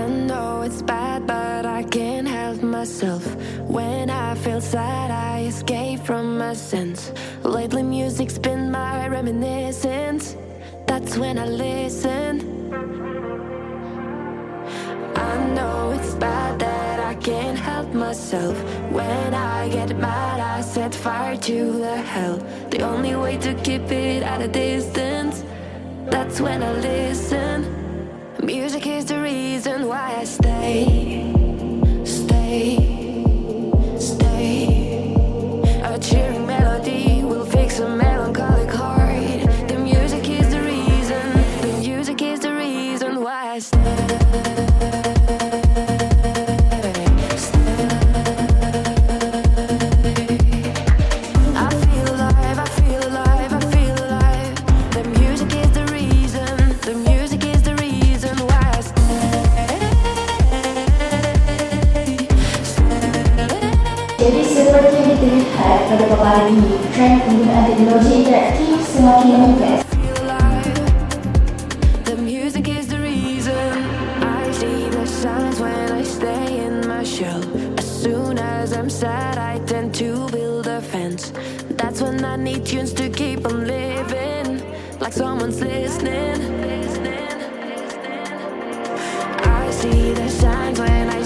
I know it's bad, but I can't help myself. When I feel sad, I escape from my sense. Lately music's been my reminiscence. That's when I listen. I know it's bad that I can't help myself. When I get mad, I set fire to the hell. The only way to keep it at a distance, that's when I listen. Music is the reason why I stay. A cheering melody will fix a melancholic heart. The music is the reason. The music is the reason why I stay. Jadi seperti yang dilihat pada paparan ini, tren penggunaan teknologi interaktif semakin meningkat. The music is the reason. I see the signs when I stay in my shell. As soon as I'm sad, I tend to build a fence. That's when I need tunes to keep on living, like someone's listening. I see the signs when I